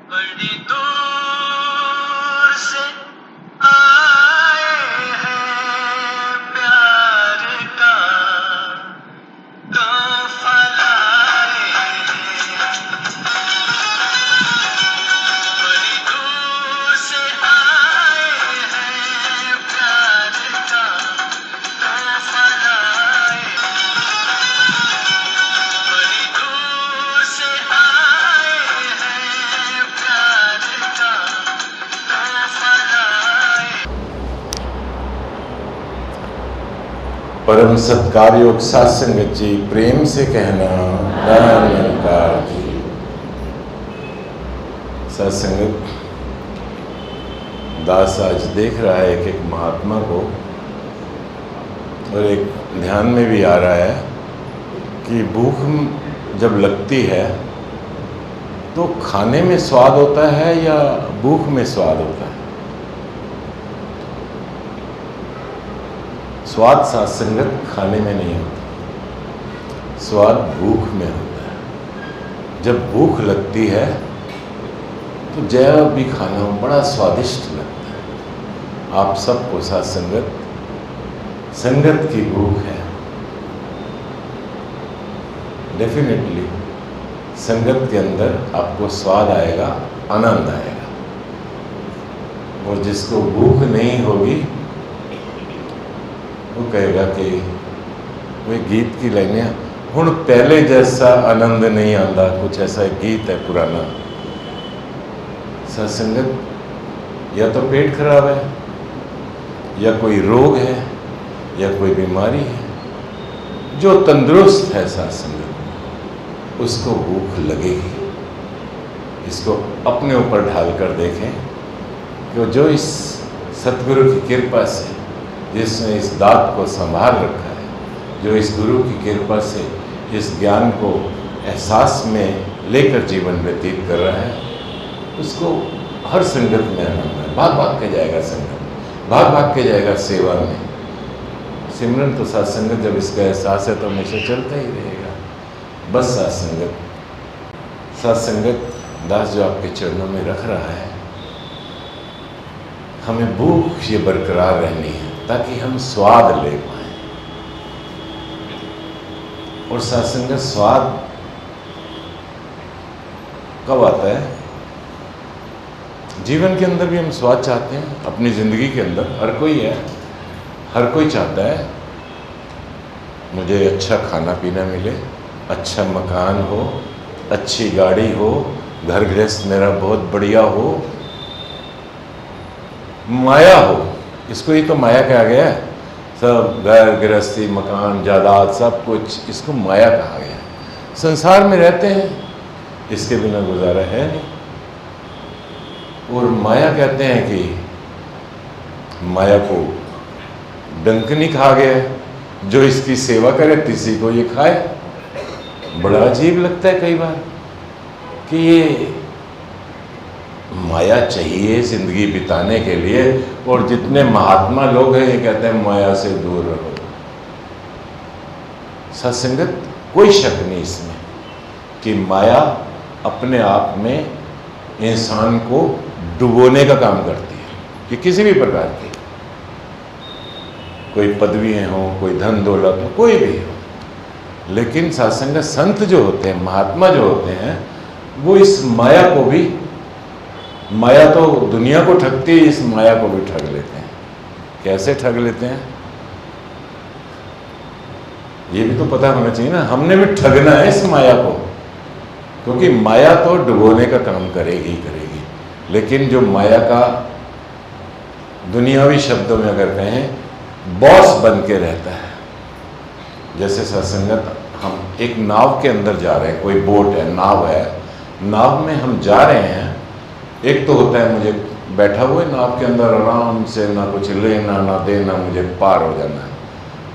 बड़ी दूर से आए हैं प्यार का तोहफा लाए। बड़ी दूर से आए हैं प्यार का तोहफा लाए। बड़ी दूर से आए हैं प्यार का तोहफा लाए। परम सत्कार योग सत्संगत जी, प्रेम से कहना निरंकार जी। सत्संगत दास आज देख रहा है एक महात्मा को, और एक ध्यान में भी आ रहा है कि भूख जब लगती है तो खाने में स्वाद होता है या भूख में स्वाद होता है? स्वाद सत्संगत खाने में नहीं होता, स्वाद भूख में होता है। जब भूख लगती है तो जब भी खाना बड़ा स्वादिष्ट लगता है। आप सबको सत्संगत संगत की भूख है। डेफिनेटली संगत के अंदर आपको स्वाद आएगा, आनंद आएगा। और जिसको भूख नहीं होगी वो कहेगा कि वो गीत की लाइनें हुण पहले जैसा आनंद नहीं आता, कुछ ऐसा एक गीत है पुराना। सत्संगत या तो पेट खराब है, या कोई रोग है, या कोई बीमारी है। जो तंदुरुस्त है सत्संगत उसको भूख लगेगी। इसको अपने ऊपर ढाल कर देखें कि जो इस सतगुरु की कृपा से, जिसने इस दात को संभाल रखा है, जो इस गुरु की कृपा से इस ज्ञान को एहसास में लेकर जीवन व्यतीत कर रहा है, उसको हर संगत में आनंद है। भाग भाग के जाएगा संगत, भाग भाग के जाएगा सेवा में। सिमरन तो सत्संगत जब इसका एहसास है तो हमेशा चलता ही रहेगा। बस सत्संगत दास जो आपके चरणों में रख रहा है, हमें भूख ये बरकरार रहनी है ताकि हम स्वाद ले पाए। और सत्संगत स्वाद कब आता है? जीवन के अंदर भी हम स्वाद चाहते हैं, अपनी जिंदगी के अंदर हर कोई है, हर कोई चाहता है मुझे अच्छा खाना पीना मिले, अच्छा मकान हो, अच्छी गाड़ी हो, घर गृहस्थ मेरा बहुत बढ़िया हो, माया हो। इसको ही तो माया कहा गया है। सब घर गृहस्थी मकान जायदाद सब कुछ, इसको माया कहा गया है। संसार में रहते हैं, इसके बिना गुजारा है नहीं। और माया कहते हैं कि माया को डंकनी कहा गया है। जो इसकी सेवा करे किसी को ये खाए। बड़ा अजीब लगता है कई बार कि ये माया चाहिए जिंदगी बिताने के लिए, और जितने महात्मा लोग हैं ये कहते हैं माया से दूर रहो। सत्संगत कोई शक नहीं इसमें कि माया अपने आप में इंसान को डुबोने का काम करती है, कि किसी भी प्रकार की, कोई पदवियां हो, कोई धन दौलत हो, कोई भी हो। लेकिन सत्संगत संत जो होते हैं, महात्मा जो होते हैं, वो इस माया को भी, माया तो दुनिया को ठगती है, इस माया को भी ठग लेते हैं। कैसे ठग लेते हैं ये भी तो पता होना चाहिए ना। हमने भी ठगना है इस माया को, क्योंकि माया तो डुबोने का काम करेगी ही करेगी। लेकिन जो माया का दुनियावी शब्दों में अगर कहें बॉस बन के रहता है, जैसे सत्संगत हम एक नाव के अंदर जा रहे हैं, कोई बोट है, नाव है, नाव में हम जा रहे हैं। एक तो होता है मुझे बैठा हुआ है नाव के अंदर आराम से, ना कुछ लेना ना देना, मुझे पार हो जाना है।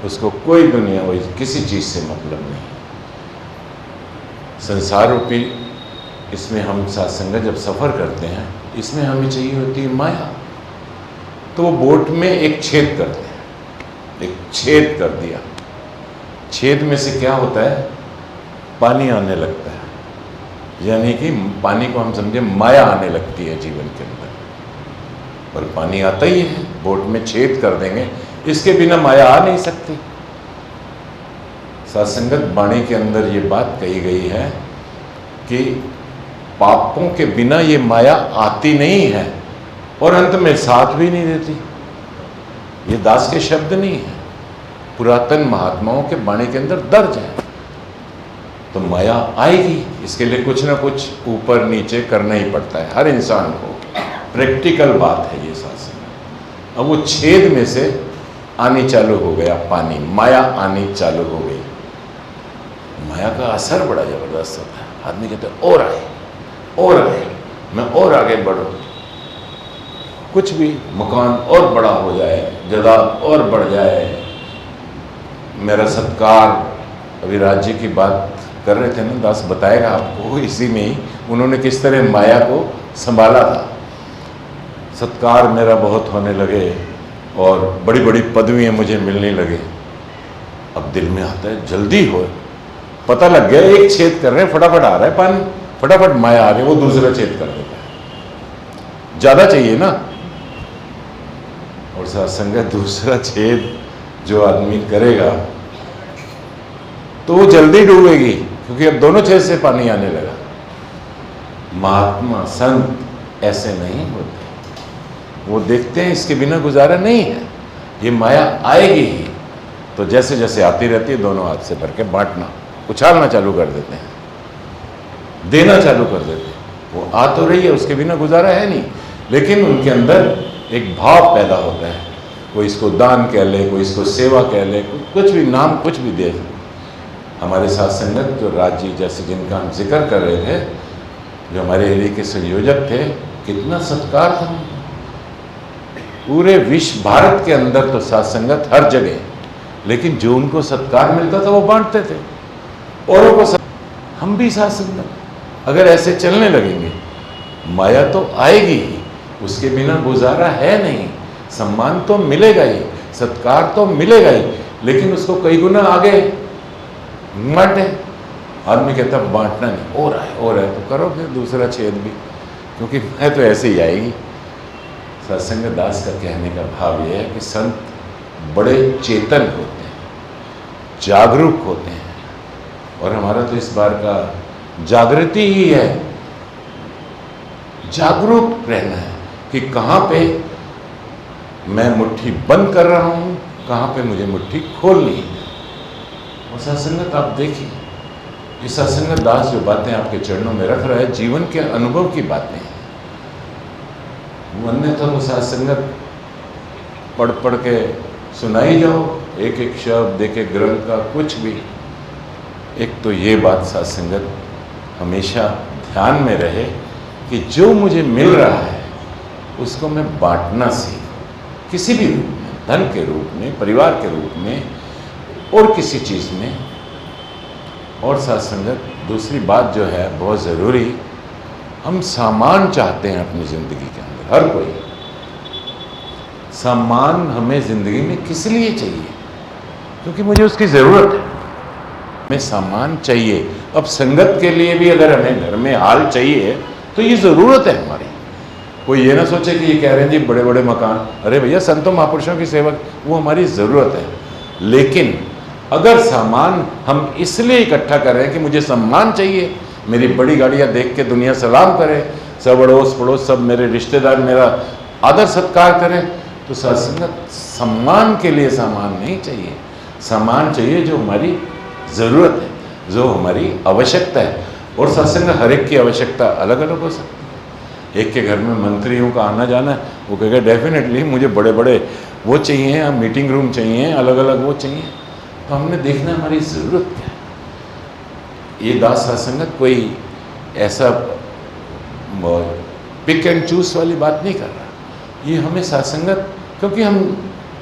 उसको कोई दुनिया वही किसी चीज़ से मतलब नहीं। संसार रूपी इसमें हम सत्संगत जब सफ़र करते हैं, इसमें हमें चाहिए होती है माया। तो वो बोट में एक छेद करते हैं, एक छेद कर दिया। छेद में से क्या होता है? पानी आने लगता है। यानी कि पानी को हम समझे माया आने लगती है जीवन के अंदर, पर पानी आता ही है, बोट में छेद कर देंगे, इसके बिना माया आ नहीं सकती। सत्संगत वाणी के अंदर ये बात कही गई है कि पापों के बिना ये माया आती नहीं है और अंत में साथ भी नहीं देती। ये दास के शब्द नहीं है, पुरातन महात्माओं के वाणी के अंदर दर्ज है। तो माया आएगी, इसके लिए कुछ ना कुछ ऊपर नीचे करना ही पड़ता है हर इंसान को। प्रैक्टिकल बात है ये सत्संग। अब वो छेद में से आनी चालू हो गया पानी, माया आनी चालू हो गई। माया का असर बड़ा जबरदस्त होता है। आदमी कहते हैं और आए, मैं और आगे बढ़ूं, कुछ भी मकान और बड़ा हो जाए, जायदाद और बढ़ जाए, मेरा सत्कार। अभी राज्य की बात कर रहे थे ना, दास बताएगा आपको, इसी में ही उन्होंने किस तरह माया को संभाला था। सत्कार मेरा बहुत होने लगे और बड़ी बड़ी पदवियां मुझे मिलने लगे। अब दिल में आता है जल्दी हो, पता लग गया एक छेद कर रहे हैं, फटाफट आ रहा है पानी, फटाफट माया आ रही है, वो दूसरा छेद कर देता है, ज्यादा चाहिए ना। और सत्संग दूसरा छेद जो आदमी करेगा तो वो जल्दी डूबेगी, क्योंकि अब दोनों छेद से पानी आने लगा। महात्मा संत ऐसे नहीं होते, वो देखते हैं इसके बिना गुजारा नहीं है, ये माया आएगी ही। तो जैसे जैसे आती रहती है दोनों हाथ से भर के बांटना, उछालना चालू कर देते हैं, देना चालू कर देते हैं। वो आ तो रही है, उसके बिना गुजारा है नहीं, लेकिन उनके अंदर एक भाव पैदा होता है। कोई इसको दान कह ले, कोई इसको सेवा कह ले, कुछ भी नाम कुछ भी दे। हमारे साथ संगत जो राज्य जैसे जिनका हम जिक्र कर रहे थे, जो हमारे एरिया के संयोजक थे, कितना सत्कार था उनका। पूरे विश्व भारत के अंदर तो सत्संगत हर जगह, लेकिन जो उनको सत्कार मिलता था वो बांटते थे औरों को। हम भी सत्संगत अगर ऐसे चलने लगेंगे, माया तो आएगी ही, उसके बिना गुजारा है नहीं। सम्मान तो मिलेगा ही, सत्कार तो मिलेगा ही, लेकिन उसको कई गुना आगे बांटे। आदमी कहता बांटना नहीं, और है तो करो फिर दूसरा छेद भी, क्योंकि मैं तो ऐसे ही आएगी। सत्संग दास का कहने का भाव यह है कि संत बड़े चेतन होते हैं, जागरूक होते हैं, और हमारा तो इस बार का जागृति ही है, जागरूक रहना है कि कहाँ पे मैं मुट्ठी बंद कर रहा हूँ, कहाँ पे मुझे मुट्ठी खोलनी है। और सत्संगत आप देखिए, ये सत्संगत दास जो बातें आपके चरणों में रख रहा है, जीवन के अनुभव की बातें हैं। वो अन्यथा वो सत्संगत पढ़ पढ़ के सुनाई जाओ, एक एक शब्द, एक एक ग्रंथ का कुछ भी। एक तो ये बात सत्संगत हमेशा ध्यान में रहे कि जो मुझे मिल रहा है उसको मैं बांटना सीखूं, किसी भी रूप में, धन के रूप में, परिवार के रूप में, और किसी चीज़ में। और सत्संगत दूसरी बात जो है बहुत ज़रूरी, हम सम्मान चाहते हैं अपनी ज़िंदगी के अंदर। हर कोई सम्मान हमें ज़िंदगी में किस लिए चाहिए? क्योंकि मुझे उसकी ज़रूरत है, हमें सम्मान चाहिए। अब संगत के लिए भी अगर हमें घर में हाल चाहिए तो ये ज़रूरत है हमारी। कोई ये ना सोचे कि ये कह रहे हैं जी बड़े बड़े मकान, अरे भैया संतों महापुरुषों की सेवा वो हमारी ज़रूरत है। लेकिन अगर सामान हम इसलिए इकट्ठा कर रहे हैं कि मुझे सम्मान चाहिए, मेरी बड़ी गाड़ियाँ देख के दुनिया सलाम करे, सब अड़ोस पड़ोस सब मेरे रिश्तेदार मेरा आदर सत्कार करें, तो सत्संगत सम्मान के लिए सामान नहीं चाहिए। सम्मान चाहिए जो हमारी ज़रूरत है, जो हमारी आवश्यकता है। और सत्संग हर एक की आवश्यकता अलग अलग हो सकती है। एक के घर में मंत्रियों का आना जाना, वो कहेगा डेफिनेटली मुझे बड़े बड़े वो चाहिए, मीटिंग रूम चाहिए, अलग अलग वो चाहिए। तो हमने देखना हमारी ज़रूरत क्या है। ये दास सत्संगत कोई ऐसा पिक एंड चूज वाली बात नहीं कर रहा। ये हमें सत्संगत, क्योंकि हम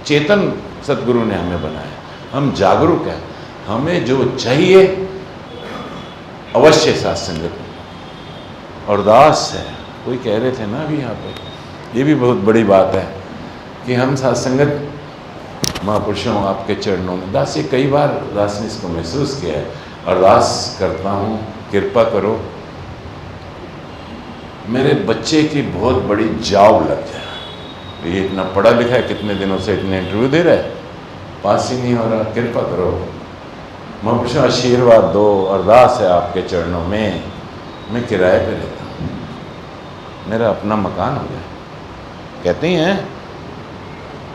चेतन सदगुरु ने हमें बनाया, हम जागरूक हैं, हमें जो चाहिए अवश्य सत्संगत और दास है। कोई कह रहे थे ना अभी यहाँ पे, ये भी बहुत बड़ी बात है कि हम सत्संगत महापुरुषों आपके चरणों में, दास ये कई बार दास ने इसको महसूस किया है। अरदास करता हूँ कृपा करो मेरे बच्चे की बहुत बड़ी जॉब लग जाए। ये इतना पढ़ा लिखा है, कितने दिनों से इतने इंटरव्यू दे रहा है, पास ही नहीं हो रहा, कृपा करो। मैं पूछा आशीर्वाद दो, अरदास है आपके चरणों में, मैं किराए पे रहता हूँ, मेरा अपना मकान हो जाए। कहते ही हैं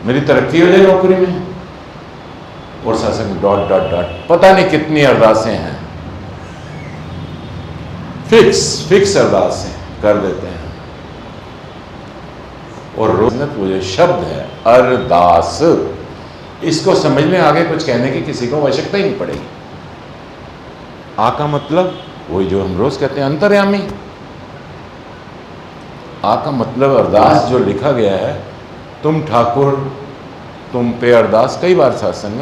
मेरी तरक्की हो जाए नौकरी में। और शासन डॉट डॉट डॉट, पता नहीं कितनी अरदासें हैं, फिक्स अरदासें कर देते हैं। और रोजनत वो जो शब्द है अरदास, इसको समझने आगे कुछ कहने की किसी को आवश्यकता ही नहीं पड़ेगी। आ का मतलब वही जो हम रोज कहते हैं अंतर्यामी। आ का मतलब अरदास जो लिखा गया है, तुम ठाकुर तुम पे अरदास, कई बार सत्संग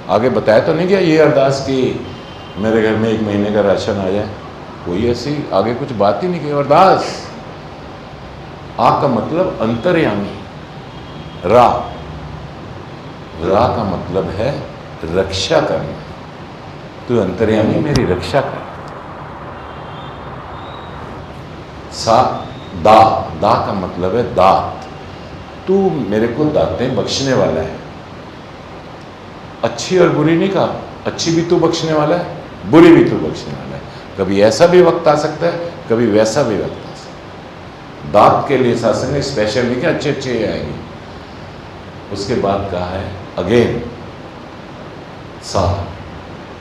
आगे बताया तो नहीं गया ये अरदास की मेरे घर में 1 महीने का राशन आ जाए, कोई ऐसी आगे कुछ बात ही नहीं की। अरदास आ का मतलब अंतर्यामी। रा का मतलब है रक्षा करना, तू अंतर्यामी मेरी रक्षा कर। सा दा का मतलब है दात, तू मेरे को दातें बख्शने वाला है। अच्छी और बुरी नहीं कहा, अच्छी भी तू बख्शने वाला है, बुरी भी तू बख्शने वाला है। कभी ऐसा भी वक्त आ सकता है, कभी वैसा भी वक्त आ सकता है। दात के लिए शासन ने स्पेशल नहीं किया अच्छे आएंगे। उसके बाद कहा है अगेन सा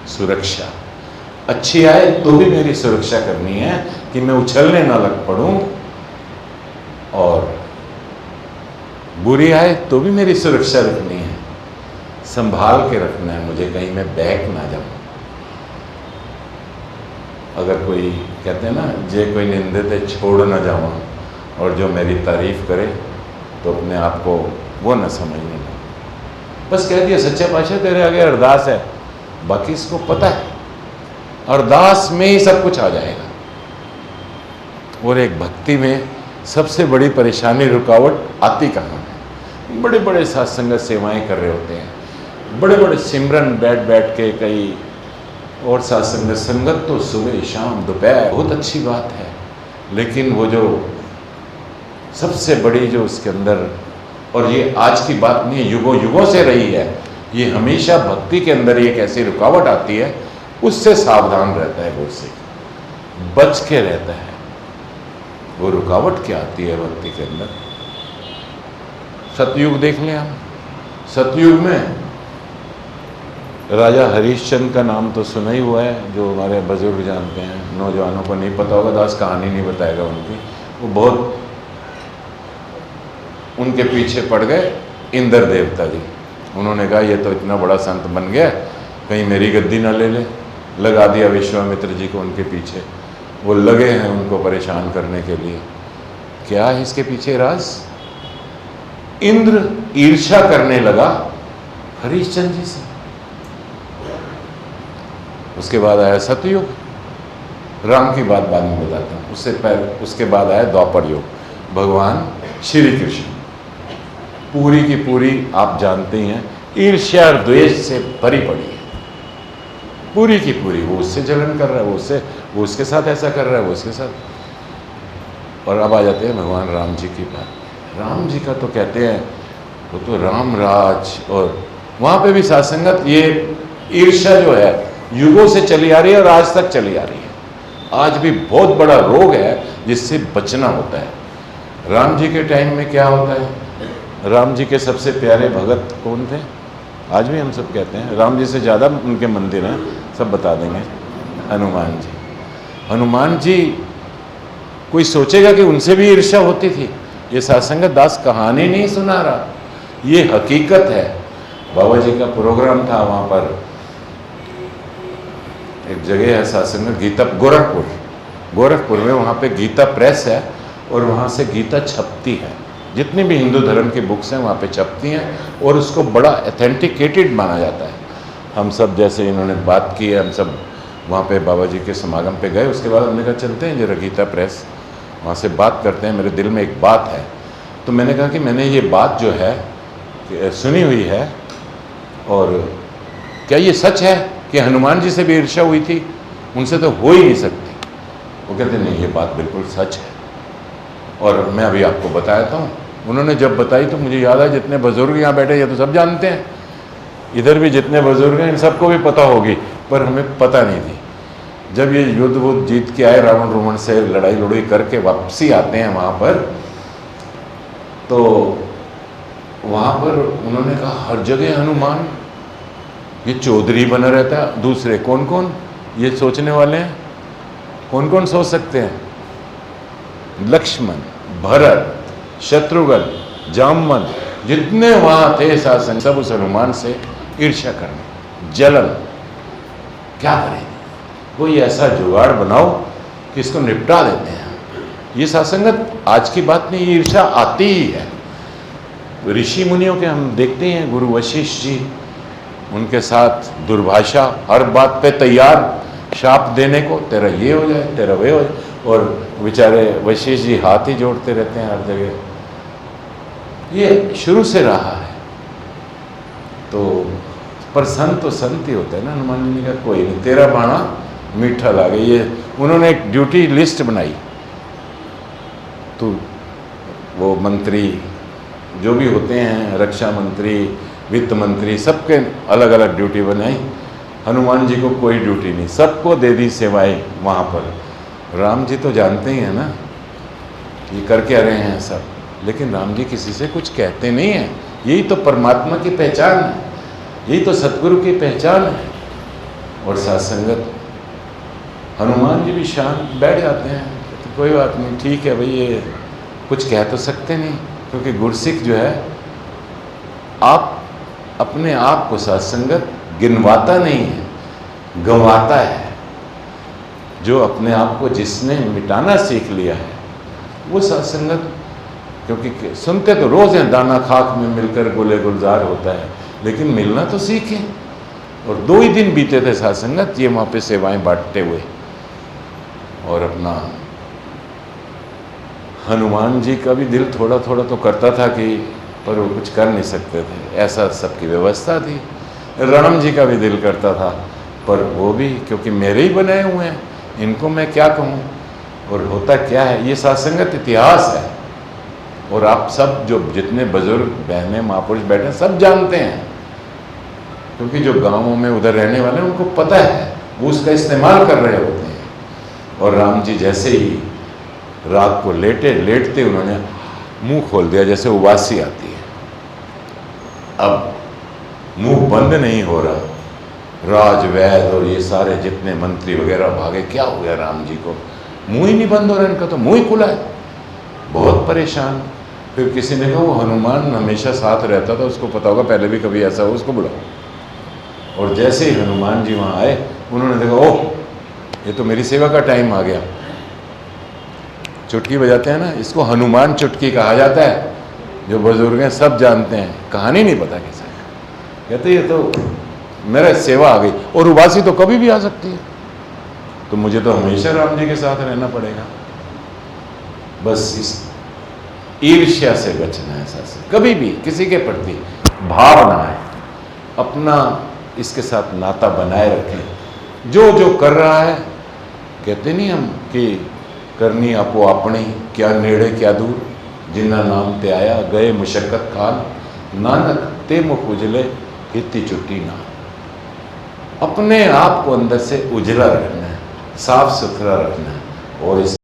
सुरक्षा, अच्छी आए तो भी मेरी सुरक्षा करनी है कि मैं उछलने ना लग पड़ूं, और बुरी आए तो भी मेरी सुरक्षा रखनी है, संभाल के रखना है मुझे, कहीं मैं बहक ना जाऊं। अगर कोई कहते हैं ना जे कोई निंदे छोड़ ना जाऊं, और जो मेरी तारीफ करे तो अपने आप को वो न समझने लगे। बस कह दिया सच्चे पातशाह तेरे आगे अरदास है, बाकी इसको पता है अरदास में ही सब कुछ आ जाएगा। और एक भक्ति में सबसे बड़ी परेशानी रुकावट आती कहाँ है? बड़े बड़े सत्संग सेवाएं कर रहे होते हैं, बड़े बड़े सिमरन बैठ के कई, और सत्संग संगत तो सुबह शाम दोपहर बहुत अच्छी बात है, लेकिन वो जो सबसे बड़ी जो उसके अंदर, और ये आज की बात नहीं है, युगों युगों से रही है, ये हमेशा भक्ति के अंदर एक ऐसी रुकावट आती है, उससे सावधान रहता है, उससे बच के रहता है। वो रुकावट क्या आती है भक्ति के अंदर? सतयुग देख लें हम। सतयुग में राजा हरिश्चंद्र का नाम तो सुना ही हुआ है, जो हमारे बुजुर्ग जानते हैं, नौजवानों को नहीं पता होगा, दास कहानी नहीं बताएगा उनकी। वो बहुत उनके पीछे पड़ गए इंद्र देवता जी। उन्होंने कहा ये तो इतना बड़ा संत बन गया, कहीं मेरी गद्दी ना ले ले, लगा दिया विश्वामित्र जी को उनके पीछे। वो लगे हैं उनको परेशान करने के लिए। क्या है इसके पीछे राज? इंद्र ईर्ष्या करने लगा हरिश्चंद्र जी से। उसके बाद आया सतयुग, राम की बात बाद में बताता हूँ, उसके बाद आया द्वापर युग, भगवान श्री कृष्ण। पूरी की पूरी आप जानते ही हैं ईर्ष्या और द्वेष से भरी पड़ी है, पूरी की पूरी। वो उससे जलन कर रहा है, वो उसके साथ ऐसा कर रहा है, वो उसके साथ। और अब आ जाते हैं भगवान राम जी की बात। राम जी का तो कहते हैं वो तो राम राज, और वहाँ पे भी सासंगत ये ईर्ष्या जो है युगों से चली आ रही है और आज तक चली आ रही है। आज भी बहुत बड़ा रोग है जिससे बचना होता है। राम जी के टाइम में क्या होता है? राम जी के सबसे प्यारे भगत कौन थे? आज भी हम सब कहते हैं, राम जी से ज़्यादा उनके मंदिर हैं, सब बता देंगे। हनुमान जी। हनुमान जी कोई सोचेगा कि उनसे भी ईर्ष्या होती थी। ये सत्संग दास कहानी नहीं सुना रहा, ये हकीकत है। बाबा जी का प्रोग्राम था, वहाँ पर एक जगह है सत्संग गीता, गोरखपुर में, वहाँ पे गीता प्रेस है और वहाँ से गीता छपती है। जितनी भी हिंदू धर्म की बुक्स हैं वहाँ पे छपती हैं और उसको बड़ा ऑथेंटिकेटेड माना जाता है। हम सब जैसे इन्होंने बात की है, हम सब वहाँ पे बाबा जी के समागम पे गए। उसके बाद हमने कहा चलते हैं जरा गीता प्रेस, वहाँ से बात करते हैं। मेरे दिल में एक बात है, तो मैंने कहा कि मैंने ये बात जो है सुनी हुई है, और क्या ये सच है कि हनुमान जी से भी ईर्ष्या हुई थी? उनसे तो हो ही नहीं सकती। वो कहते नहीं, ये बात बिल्कुल सच है। और मैं अभी आपको बताता हूँ। उन्होंने जब बताई तो मुझे याद है, जितने बुजुर्ग यहाँ बैठे ये तो सब जानते हैं, इधर भी जितने बुजुर्ग हैं इन सबको भी पता होगी, पर हमें पता नहीं थी। जब ये युद्ध वुद्ध जीत के आए, रावण रोमन से लड़ाई लड़ाई करके वापसी आते हैं वहाँ पर, तो वहाँ पर उन्होंने कहा हर जगह हनुमान, ये चौधरी बना रहता है। दूसरे कौन कौन ये सोचने वाले हैं, कौन कौन सोच सकते हैं? लक्ष्मण, भरत, शत्रुघ्न, जामवन, जितने वहाँ थे शासन, सब उस हनुमान से ईर्ष्या करने, जलन। क्या करें, कोई ऐसा जुगाड़ बनाओ कि इसको निपटा देते हैं। ये सासंगत आज की बात नहीं, ये ईर्ष्या आती ही है। ऋषि मुनियों के हम देखते हैं, गुरु वशिष्ठ जी, उनके साथ दुर्भाषा, हर बात पे तैयार शाप देने को, तेरा ये हो जाए, तेरा वे हो जाए, और बेचारे वशिष्ठ जी हाथ ही जोड़ते रहते हैं हर जगह। ये शुरू से रहा है। तो पर संत तो संत ही होते हैं ना। हनुमान जी ने कहा कोई नहीं, तेरा बाणा मीठा लागे। ये उन्होंने एक ड्यूटी लिस्ट बनाई, तो वो मंत्री जो भी होते हैं, रक्षा मंत्री, वित्त मंत्री, सबके अलग अलग ड्यूटी बनाई। हनुमान जी को कोई ड्यूटी नहीं, सबको दे दी सेवाएं वहाँ पर। राम जी तो जानते ही हैं ना ये कर क्या रहे हैं सब, लेकिन राम जी किसी से कुछ कहते नहीं हैं। यही तो परमात्मा की पहचान है, यही तो सतगुरु की पहचान है। और सत्संगत हनुमान जी भी शांत बैठ जाते हैं, तो कोई बात नहीं, ठीक है भाई, ये कुछ कह तो सकते नहीं, क्योंकि गुरसिख जो है आप अपने आप को सत्संगत गिनवाता नहीं है, गंवाता है। जो अपने आप को जिसने मिटाना सीख लिया है वो सत्संगत, क्योंकि सुनते तो रोज हैं, दाना खाक में मिलकर गुले गुलजार होता है, लेकिन मिलना तो सीखे। और 2 ही दिन बीते थे सत्संगत ये वहाँ पे सेवाएं बांटते हुए। और अपना हनुमान जी का भी दिल थोड़ा थोड़ा तो करता था कि, पर वो कुछ कर नहीं सकते थे, ऐसा सबकी व्यवस्था थी। रणम जी का भी दिल करता था, पर वो भी क्योंकि मेरे ही बनाए हुए हैं, इनको मैं क्या कहूँ। और होता क्या है, ये सत्संगत इतिहास है, और आप सब जो जितने बुजुर्ग बहनें महापुरुष बैठे हैं सब जानते हैं, क्योंकि जो गांवों में उधर रहने वाले हैं उनको पता है, वो उसका इस्तेमाल कर रहे होते हैं। और राम जी जैसे ही रात को लेटते उन्होंने मुंह खोल दिया, जैसे उबासी आती है। अब मुंह बंद नहीं हो रहा, राज वैद और ये सारे जितने मंत्री वगैरह भागे, क्या हो गया राम जी को, मुंह ही नहीं बंद हो रहा, इनका तो मुंह ही खुला है। बहुत परेशान। फिर किसी ने कहा वो हनुमान हमेशा साथ रहता था, उसको पता होगा, पहले भी कभी ऐसा हो, उसको बुलाओ। और जैसे ही हनुमान जी वहाँ आए, उन्होंने देखा ओह ये तो मेरी सेवा का टाइम आ गया। चुटकी बजाते हैं ना, इसको हनुमान चुटकी कहा जाता है। जो बुजुर्ग हैं सब जानते हैं, कहानी नहीं पता किसी को। कहते ये तो मेरा सेवा आ गई, और उबासी तो कभी भी आ सकती है, तो मुझे तो हमेशा राम जी के साथ रहना पड़ेगा। बस इस ईर्ष्या से बचना है। ऐसा कभी भी किसी के प्रति भावना है, अपना इसके साथ नाता बनाए रखें। जो जो कर रहा है, कहते नहीं हम कि करनी आपो अपनी, क्या नेड़े क्या दूर, जिन्ना नाम ते आया गए मुशक्कत खान, नानक ते मुख उजले हिती चुट्टी ना। अपने आप को अंदर से उजला रखना है, साफ सुथरा रखना है, और इस